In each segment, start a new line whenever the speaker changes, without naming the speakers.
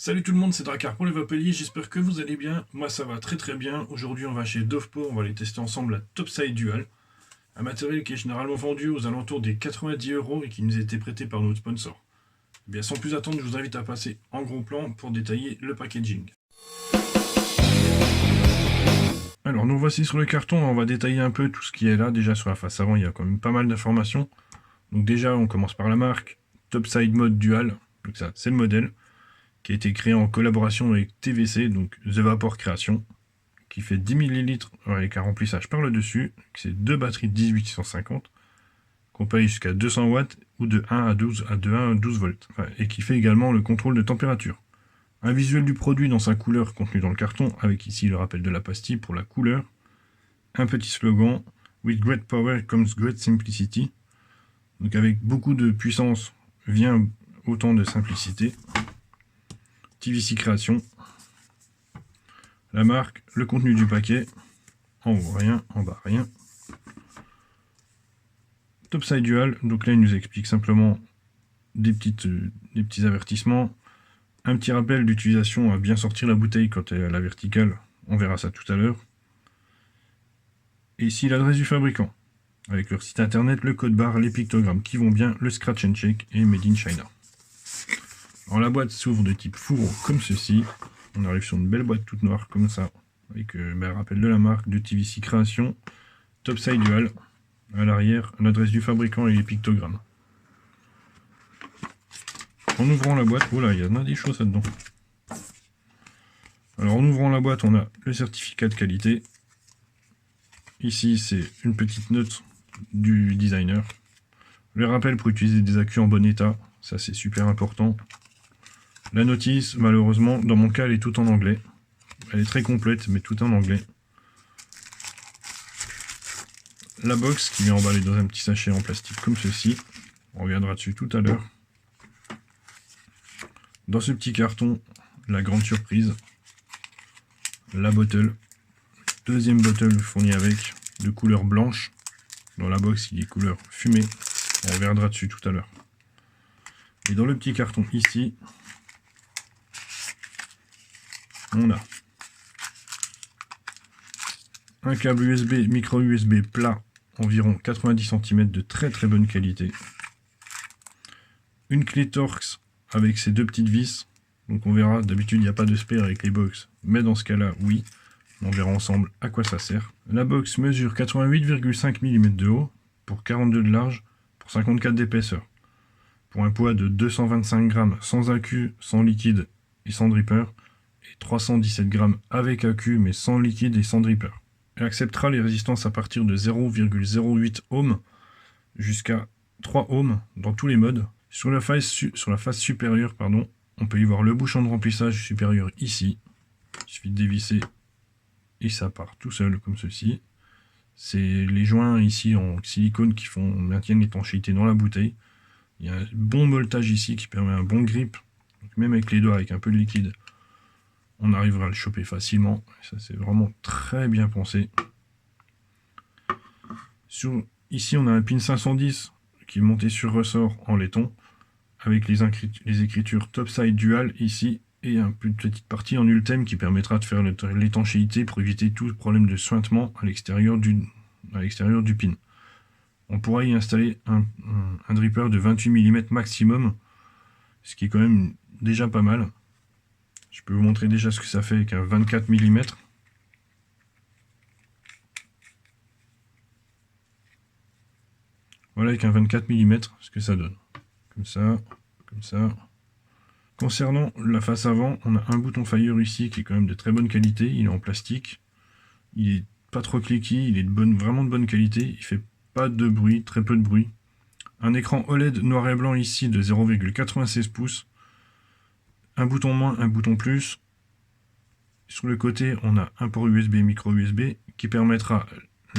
Salut tout le monde, c'est Drakkar pour les Vapeliers, j'espère que vous allez bien. Moi ça va très très bien. Aujourd'hui on va chez Dovpo, on va aller tester ensemble la Topside Dual. Un matériel qui est généralement vendu aux alentours des 90 € et qui nous a été prêté par notre sponsor. Eh bien sans plus attendre, je vous invite à passer en gros plan pour détailler le packaging. Alors nous voici sur le carton, on va détailler un peu tout ce qui est là. Déjà sur la face avant, il y a quand même pas mal d'informations. Donc déjà on commence par la marque, Topside Mode Dual, donc ça c'est le modèle, qui a été créé en collaboration avec TVC, donc The Vapor Création, qui fait 10 ml avec un remplissage par le dessus, c'est deux batteries de 18650, qu'on paye jusqu'à 200 watts ou de 1 à 12 volts, et qui fait également le contrôle de température. Un visuel du produit dans sa couleur contenu dans le carton, avec ici le rappel de la pastille pour la couleur, un petit slogan, With great power comes great simplicity, donc avec beaucoup de puissance vient autant de simplicité. TVC Création, la marque, le contenu du paquet, en haut rien, en bas rien. Topside Dual, donc là il nous explique simplement des petits avertissements, un petit rappel d'utilisation à bien sortir la bouteille quand elle est à la verticale, on verra ça tout à l'heure. Et ici l'adresse du fabricant, avec leur site internet, le code barre, les pictogrammes qui vont bien, le scratch and check et Made in China. Alors la boîte s'ouvre de type fourreau comme ceci. On arrive sur une belle boîte toute noire comme ça, avec un rappel de la marque, de TVC Création, Topside Dual, à l'arrière l'adresse du fabricant et les pictogrammes. En ouvrant la boîte, oh là, il y en a des choses là-dedans. Alors en ouvrant la boîte, on a le certificat de qualité. Ici, c'est une petite note du designer. Le rappel pour utiliser des accus en bon état, ça c'est super important. La notice, malheureusement, dans mon cas, elle est toute en anglais. Elle est très complète, mais tout en anglais. La box qui vient emballée dans un petit sachet en plastique comme ceci. On reviendra dessus tout à l'heure. Dans ce petit carton, la grande surprise, la bottle. Deuxième bottle fournie avec, de couleur blanche. Dans la box, il est couleur fumée. On reviendra dessus tout à l'heure. Et dans le petit carton ici, on a un câble USB, micro USB plat, environ 90 cm de très très bonne qualité. Une clé Torx avec ses deux petites vis. Donc on verra, d'habitude il n'y a pas de spare avec les box, mais dans ce cas-là, oui. On verra ensemble à quoi ça sert. La box mesure 88,5 mm de haut, pour 42 de large, pour 54 d'épaisseur. Pour un poids de 225 grammes sans accu, sans liquide et sans dripper, et 317 grammes avec accu mais sans liquide et sans dripper. Elle acceptera les résistances à partir de 0,08 ohms jusqu'à 3 ohms dans tous les modes. Sur la face supérieure, on peut y voir le bouchon de remplissage supérieur ici. Il suffit de dévisser et ça part tout seul comme ceci. C'est les joints ici en silicone qui maintiennent l'étanchéité dans la bouteille. Il y a un bon molletage ici qui permet un bon grip. Donc même avec les doigts, avec un peu de liquide, on arrivera à le choper facilement. Ça c'est vraiment très bien pensé. Ici on a un pin 510 qui est monté sur ressort en laiton, avec les écritures Topside Dual ici, et une petite partie en Ultem qui permettra de faire l'étanchéité pour éviter tout problème de suintement à l'extérieur du pin. On pourra y installer un dripper de 28 mm maximum, ce qui est quand même déjà pas mal. Je peux vous montrer déjà ce que ça fait avec un 24 mm. Voilà avec un 24 mm ce que ça donne. Comme ça, comme ça. Concernant la face avant, on a un bouton fire ici qui est quand même de très bonne qualité. Il est en plastique. Il est pas trop cliqué, il est vraiment de bonne qualité. Il fait pas de bruit, très peu de bruit. Un écran OLED noir et blanc ici de 0,96 pouces. Un bouton moins, un bouton plus. Sur le côté, on a un port USB, micro USB, qui permettra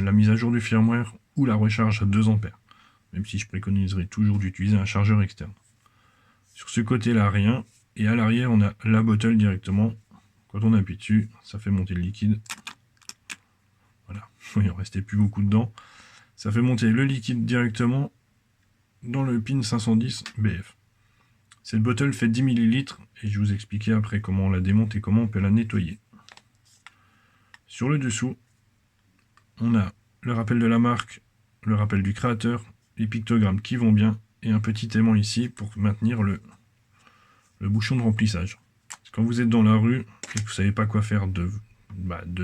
la mise à jour du firmware ou la recharge à 2 A. Même si je préconiserai toujours d'utiliser un chargeur externe. Sur ce côté-là, rien. Et à l'arrière, on a la bottle directement. Quand on appuie dessus, ça fait monter le liquide. Voilà, il en restait plus beaucoup dedans. Ça fait monter le liquide directement dans le pin 510 BF. Cette bottle fait 10 ml et je vais vous expliquer après comment on la démonte et comment on peut la nettoyer. Sur le dessous, on a le rappel de la marque, le rappel du créateur, les pictogrammes qui vont bien et un petit aimant ici pour maintenir le bouchon de remplissage. Quand vous êtes dans la rue et que vous ne savez pas quoi faire de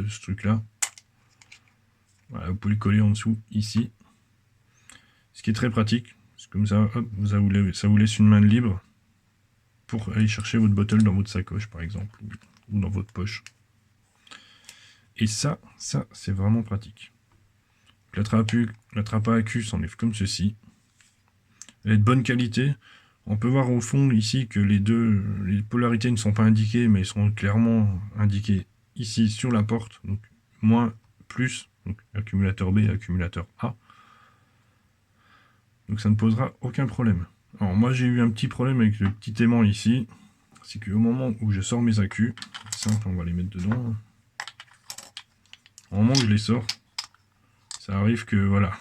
ce truc-là, voilà, vous pouvez le coller en dessous ici. Ce qui est très pratique, c'est comme ça, hop, ça vous laisse une main libre pour aller chercher votre bottle dans votre sacoche par exemple, ou dans votre poche. Et ça c'est vraiment pratique. La trappe à accu s'enlève comme ceci. Elle est de bonne qualité. On peut voir au fond ici que les polarités ne sont pas indiquées, mais elles sont clairement indiquées ici sur la porte. Donc moins, plus, donc accumulateur B, accumulateur A. Donc ça ne posera aucun problème. Alors moi j'ai eu un petit problème avec le petit aimant ici. C'est qu'au moment où je sors mes accus, simple, on va les mettre dedans. Au moment où je les sors, ça arrive que voilà.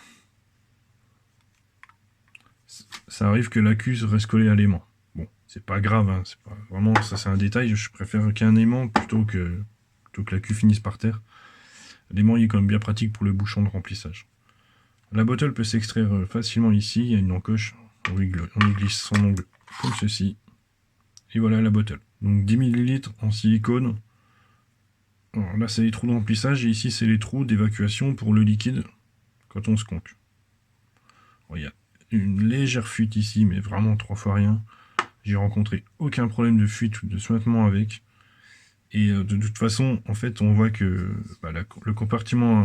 Ça arrive que l'accu reste collé à l'aimant. Bon, c'est pas grave, hein, c'est pas vraiment, ça c'est un détail, je préfère qu'un aimant plutôt que l'accu finisse par terre. L'aimant il est quand même bien pratique pour le bouchon de remplissage. La bottle peut s'extraire facilement ici, il y a une encoche, on y glisse son ongle comme ceci. Et voilà la bottle. Donc 10 ml en silicone. Alors là c'est les trous de remplissage et ici c'est les trous d'évacuation pour le liquide quand on se conque. Bon, il y a une légère fuite ici, mais vraiment 3 fois rien. J'ai rencontré aucun problème de fuite ou de suintement avec. Et de toute façon, en fait, on voit que le compartiment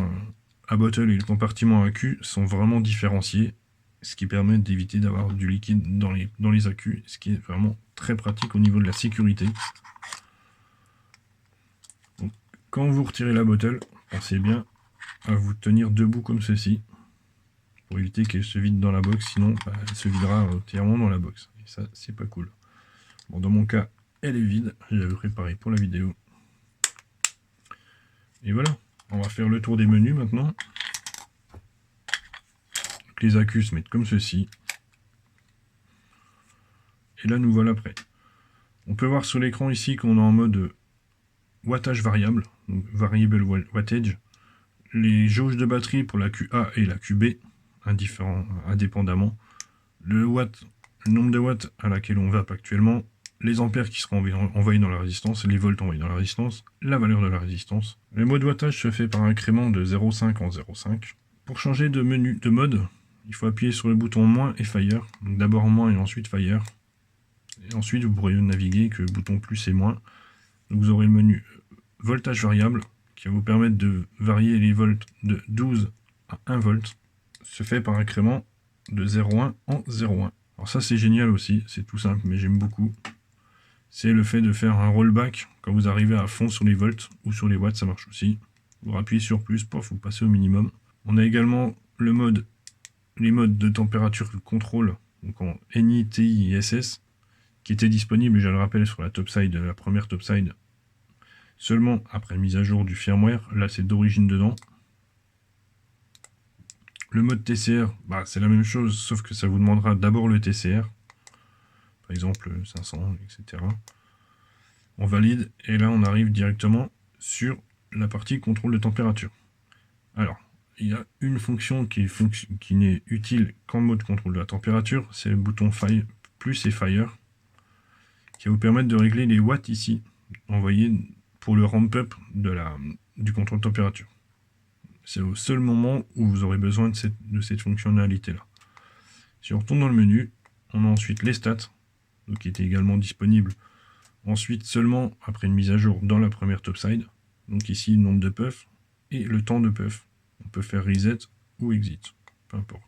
à bottle et le compartiment à accu sont vraiment différenciés, ce qui permet d'éviter d'avoir du liquide dans les accus, ce qui est vraiment très pratique au niveau de la sécurité. Donc, quand vous retirez la bottle, pensez bien à vous tenir debout comme ceci, pour éviter qu'elle se vide dans la box, sinon elle se videra entièrement dans la box. Et ça, c'est pas cool. Bon, dans mon cas, elle est vide, j'avais préparé pour la vidéo. Et voilà, on va faire le tour des menus maintenant. Donc, les accus se mettent comme ceci. Et là, nous voilà prêts. On peut voir sur l'écran ici qu'on est en mode wattage variable, donc variable wattage. Les jauges de batterie pour la QA et la QB, indépendamment. Le nombre de watts à laquelle on vape actuellement. Les ampères qui seront envoyés dans la résistance, les volts envoyés dans la résistance, la valeur de la résistance. Le mode wattage se fait par incrément de 0,5 en 0,5. Pour changer de mode, il faut appuyer sur le bouton moins et fire. Donc d'abord moins et ensuite fire. Et ensuite vous pourrez naviguer que le bouton plus et moins. Donc vous aurez le menu voltage variable qui va vous permettre de varier les volts de 12 à 1 volt. Se fait par incrément de 0,1 en 0,1. Alors ça c'est génial aussi, c'est tout simple mais j'aime beaucoup. C'est le fait de faire un rollback quand vous arrivez à fond sur les volts ou sur les watts, ça marche aussi. Vous appuyez sur plus, pof, vous passez au minimum. On a également les modes de température de contrôle, donc en NI, TI et SS, qui étaient disponibles, je le rappelle, sur la topside, la première topside, seulement après mise à jour du firmware. Là c'est d'origine dedans. Le mode TCR, c'est la même chose, sauf que ça vous demandera d'abord le TCR. Par exemple 500, etc. On valide, et là on arrive directement sur la partie contrôle de température. Alors, il y a une fonction qui n'est utile qu'en mode contrôle de la température, c'est le bouton plus et fire, qui va vous permettre de régler les watts ici, envoyés pour le ramp-up du contrôle de température. C'est au seul moment où vous aurez besoin de cette fonctionnalité-là. Si on retourne dans le menu, on a ensuite les stats, donc qui étaient également disponibles ensuite seulement après une mise à jour dans la première topside. Donc ici, le nombre de puffs et le temps de puff. On peut faire reset ou exit, peu importe.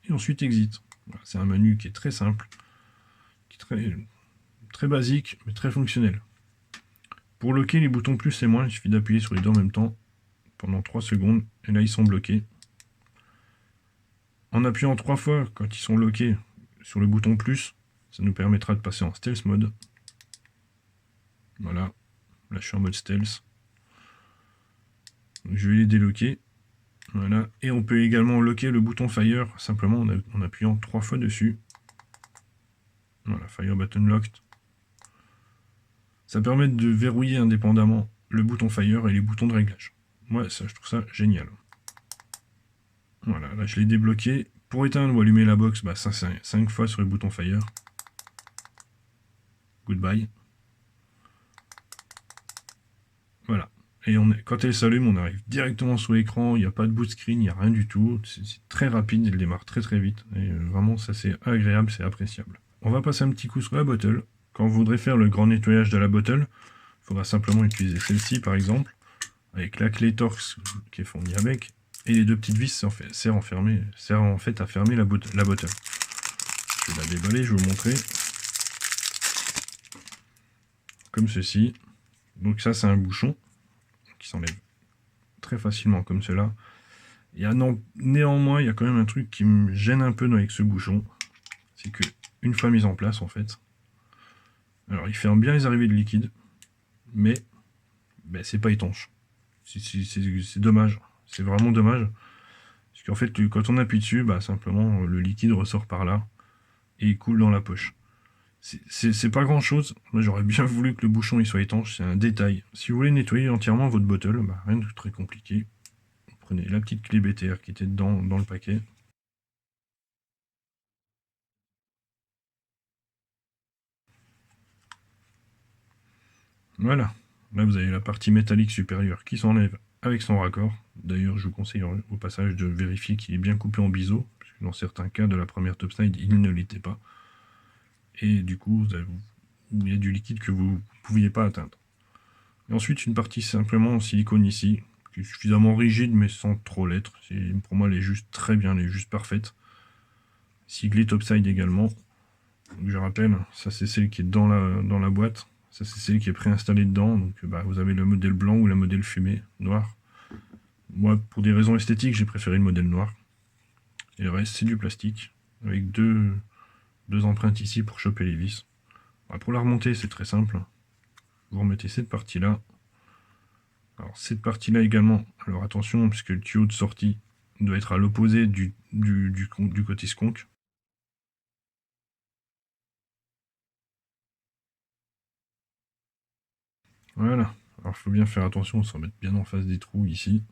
Et ensuite exit. Voilà, c'est un menu qui est très simple, qui est très basique, mais très fonctionnel. Pour loquer les boutons plus et moins, il suffit d'appuyer sur les deux en même temps pendant 3 secondes, et là ils sont bloqués. En appuyant 3 fois quand ils sont loqués sur le bouton plus, ça nous permettra de passer en stealth mode. Voilà, là je suis en mode stealth. Donc, je vais les déloquer. Voilà, et on peut également loquer le bouton fire simplement en appuyant 3 fois dessus. Voilà, Fire Button Locked. Ça permet de verrouiller indépendamment le bouton Fire et les boutons de réglage. Moi, ça, je trouve ça génial. Voilà, là je l'ai débloqué. Pour éteindre ou allumer la box, bah, ça c'est 5 fois sur le bouton Fire. Goodbye. Voilà. Et quand elle s'allume, on arrive directement sur l'écran, il n'y a pas de boot screen, il n'y a rien du tout. C'est très rapide, elle démarre très très vite. Et vraiment, ça c'est agréable, c'est appréciable. On va passer un petit coup sur la bottle. Quand vous voudrez faire le grand nettoyage de la bottle, il faudra simplement utiliser celle-ci par exemple, avec la clé Torx qui est fournie avec, et les deux petites vis servent en fait à fermer la bottle. Je vais la déballer, je vais vous montrer. Comme ceci. Donc ça c'est un bouchon qui s'enlève très facilement comme cela. Néanmoins, il y a quand même un truc qui me gêne un peu avec ce bouchon. C'est que, une fois mis en place, en fait, alors il ferme bien les arrivées de liquide, mais ben, c'est pas étanche. C'est dommage. C'est vraiment dommage. Parce qu'en fait, quand on appuie dessus, bah, simplement, le liquide ressort par là et il coule dans la poche. C'est pas grand chose. Moi, j'aurais bien voulu que le bouchon il soit étanche. C'est un détail. Si vous voulez nettoyer entièrement votre bottle, bah, rien de très compliqué. Prenez la petite clé BTR qui était dans le paquet. Voilà. Là, vous avez la partie métallique supérieure qui s'enlève avec son raccord. D'ailleurs, je vous conseille au passage de vérifier qu'il est bien coupé en biseau, parce que dans certains cas de la première topside, il ne l'était pas. Et du coup, il y a du liquide que vous ne pouviez pas atteindre. Et ensuite, une partie simplement en silicone ici, qui est suffisamment rigide, mais sans trop l'être. Pour moi, elle est juste très bien, elle est juste parfaite. Siglée topside également. Donc, je rappelle, ça c'est celle qui est dans la boîte. Ça c'est celle qui est préinstallée dedans. Donc bah, vous avez le modèle blanc ou le modèle fumé, noir. Moi, pour des raisons esthétiques, j'ai préféré le modèle noir. Et le reste, c'est du plastique, avec deux empreintes ici pour choper les vis. Bah, pour la remonter, c'est très simple. Vous remettez cette partie-là. Alors cette partie-là également, alors attention, puisque le tuyau de sortie doit être à l'opposé du côté skunk. Voilà. Alors il faut bien faire attention, s'en mettre bien en face des trous ici.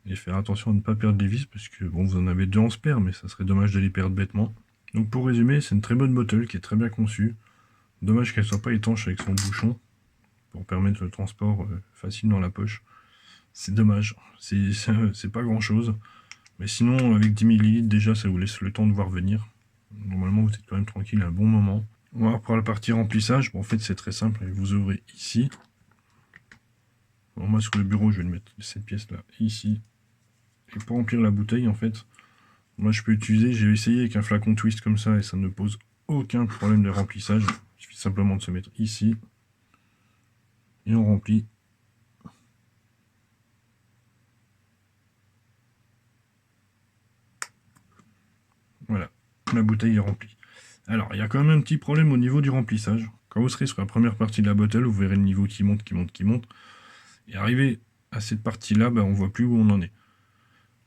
Et faire attention à ne pas perdre les vis, parce que bon, vous en avez deux en spare, mais ça serait dommage de les perdre bêtement. Donc pour résumer, c'est une très bonne bottle qui est très bien conçue. Dommage qu'elle soit pas étanche avec son bouchon, pour permettre le transport facile dans la poche. C'est dommage, c'est pas grand chose. Mais sinon, avec 10 ml, déjà, ça vous laisse le temps de voir venir. Normalement, vous êtes quand même tranquille à un bon moment. On va voir pour la partie remplissage. Bon, en fait, c'est très simple. Vous ouvrez ici. Bon, moi, sur le bureau, je vais mettre cette pièce-là ici. Et pour remplir la bouteille, en fait, moi, je peux utiliser... J'ai essayé avec un flacon twist comme ça et ça ne pose aucun problème de remplissage. Il suffit simplement de se mettre ici. Et on remplit. Voilà, la bouteille est remplie. Alors, il y a quand même un petit problème au niveau du remplissage. Quand vous serez sur la première partie de la bottle, vous verrez le niveau qui monte, qui monte, qui monte. Et arrivé à cette partie-là, bah, on voit plus où on en est.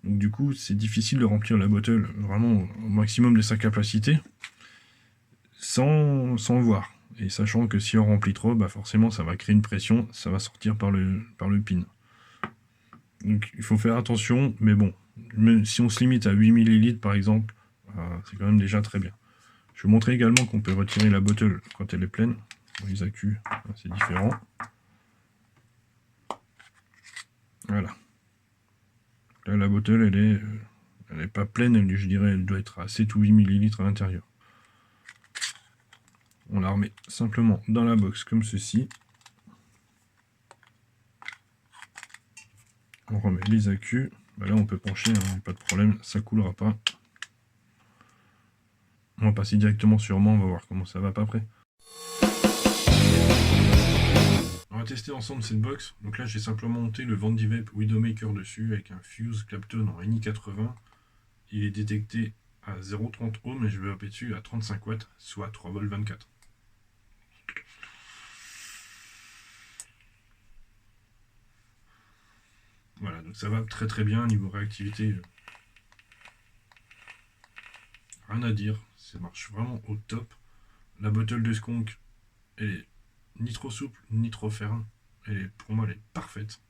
Donc du coup, c'est difficile de remplir la bottle vraiment au maximum de sa capacité, sans voir. Et sachant que si on remplit trop, bah forcément ça va créer une pression, ça va sortir par le pin. Donc il faut faire attention, mais bon, si on se limite à 8 ml par exemple, c'est quand même déjà très bien. Je vais vous montrer également qu'on peut retirer la bottle quand elle est pleine. Les accus, c'est différent. Voilà. Là, la bottle, elle est pas pleine, je dirais, elle doit être à 7 ou 8 ml à l'intérieur. On la remet simplement dans la box comme ceci. On remet les accus. Bah là, on peut pencher, hein, pas de problème, ça coulera pas. On va passer directement sur moi, on va voir comment ça va pas après. On va tester ensemble cette box. Donc là, j'ai simplement monté le Vandivape Widowmaker dessus avec un Fuse Clapton en NI80. Il est détecté à 0,30 ohms et je vais appuyer dessus à 35 watts, soit 3 volts 24. Voilà, donc ça va très très bien niveau réactivité. rien à dire, ça marche vraiment au top. La bottle de Skunk, elle est ni trop souple, ni trop ferme. Pour moi, elle est parfaite.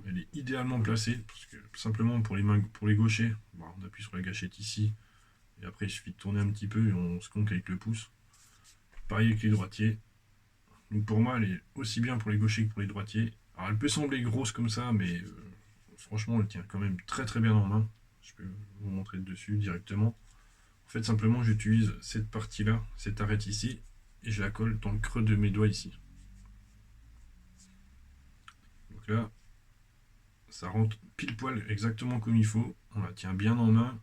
Elle est idéalement placée, parce que simplement pour les mains, pour les gauchers, bon, on appuie sur la gâchette ici, et après il suffit de tourner un petit peu et on Skunk avec le pouce. Pareil avec les droitiers. Donc pour moi, elle est aussi bien pour les gauchers que pour les droitiers. Alors elle peut sembler grosse comme ça, mais franchement, elle tient quand même très très bien en main. Je peux vous montrer dessus directement. En fait, simplement, j'utilise cette partie-là, cette arête ici, et je la colle dans le creux de mes doigts ici. Donc là, ça rentre pile poil exactement comme il faut. On la tient bien en main.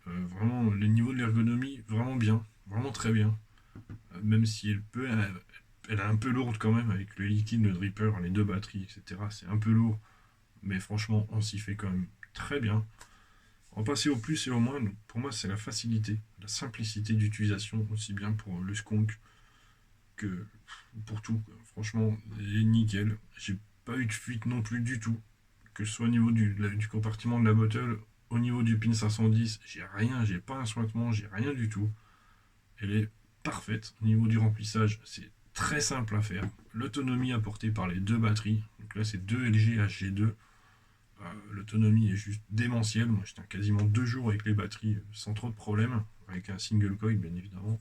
Vraiment, le niveau de l'ergonomie, vraiment bien, vraiment très bien. Même si elle est un peu lourde quand même avec le liquide, le dripper, les deux batteries, etc. C'est un peu lourd, mais franchement, on s'y fait quand même très bien. On va passer au plus et au moins. Donc pour moi, c'est la facilité, la simplicité d'utilisation, aussi bien pour le Skunk que pour tout. Franchement, il est nickel. J'ai pas eu de fuite non plus du tout. Que ce soit au niveau du compartiment de la bottle, au niveau du pin 510, j'ai rien, j'ai pas un sointement, j'ai rien du tout. Elle est parfaite. Au niveau du remplissage, c'est très simple à faire. L'autonomie apportée par les deux batteries, donc là c'est deux LG HG2. L'autonomie est juste démentielle. Moi, je tiens quasiment 2 jours avec les batteries sans trop de problèmes, avec un single coil, bien évidemment.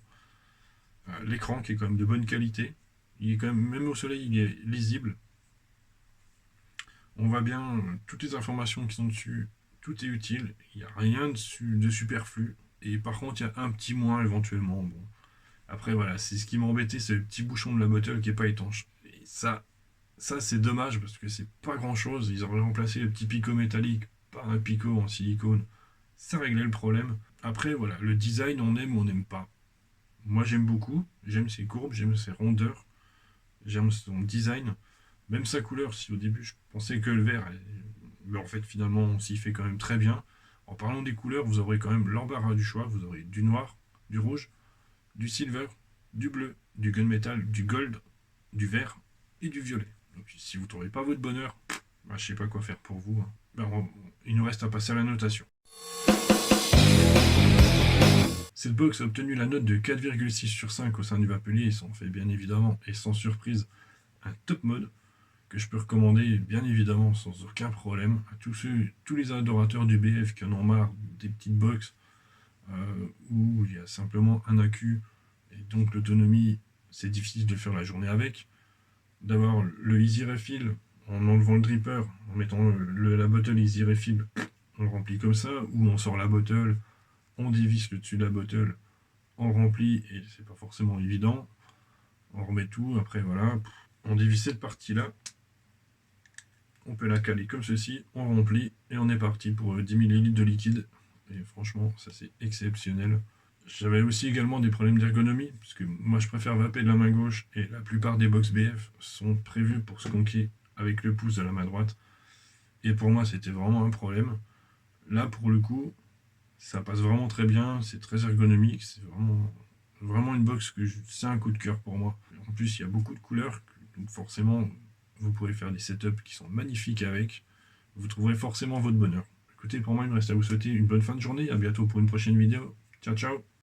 L'écran qui est quand même de bonne qualité. Il est quand même au soleil, il est lisible. On voit bien toutes les informations qui sont dessus. Tout est utile. Il n'y a rien de superflu. Et par contre, il y a un petit moins éventuellement. Bon. Après, voilà, c'est ce qui m'a embêté, c'est le petit bouchon de la bottle qui n'est pas étanche. Et ça c'est dommage parce que c'est pas grand chose. Ils auraient remplacé le petit picot métallique par un picot en silicone. Ça réglait le problème. Après, voilà, le design, on aime ou on n'aime pas. Moi, j'aime beaucoup. J'aime ses courbes, j'aime ses rondeurs, j'aime son design. Même sa couleur, si au début je pensais que le vert, mais en fait, finalement, on s'y fait quand même très bien. En parlant des couleurs, vous aurez quand même l'embarras du choix. Vous aurez du noir, du rouge, du silver, du bleu, du gunmetal, du gold, du vert et du violet. Donc si vous ne trouvez pas votre bonheur, bah, je sais pas quoi faire pour vous. Hein. Bah, il nous reste à passer à la notation. Cette box a obtenu la note de 4,6 sur 5 au sein du Vapelier et s'en fait bien évidemment et sans surprise un top mode que je peux recommander bien évidemment sans aucun problème à tous les adorateurs du BF qui en ont marre des petites box où il y a simplement un accu et donc l'autonomie c'est difficile de faire la journée avec. D'avoir le easy refill en enlevant le dripper, en mettant la bottle easy refill, on le remplit comme ça, ou on sort la bottle, on dévisse le dessus de la bottle, on remplit, et c'est pas forcément évident, on remet tout, après voilà, on dévisse cette partie-là, on peut la caler comme ceci, on remplit, et on est parti pour 10 ml de liquide, et franchement, ça c'est exceptionnel. J'avais aussi également des problèmes d'ergonomie, parce que moi je préfère vaper de la main gauche, et la plupart des box BF sont prévus pour se conquer avec le pouce de la main droite. Et pour moi, c'était vraiment un problème. Là, pour le coup, ça passe vraiment très bien, c'est très ergonomique, c'est vraiment une box c'est un coup de cœur pour moi. En plus, il y a beaucoup de couleurs, donc forcément, vous pourrez faire des setups qui sont magnifiques avec. Vous trouverez forcément votre bonheur. Écoutez, pour moi, il me reste à vous souhaiter une bonne fin de journée. À bientôt pour une prochaine vidéo. Ciao, ciao!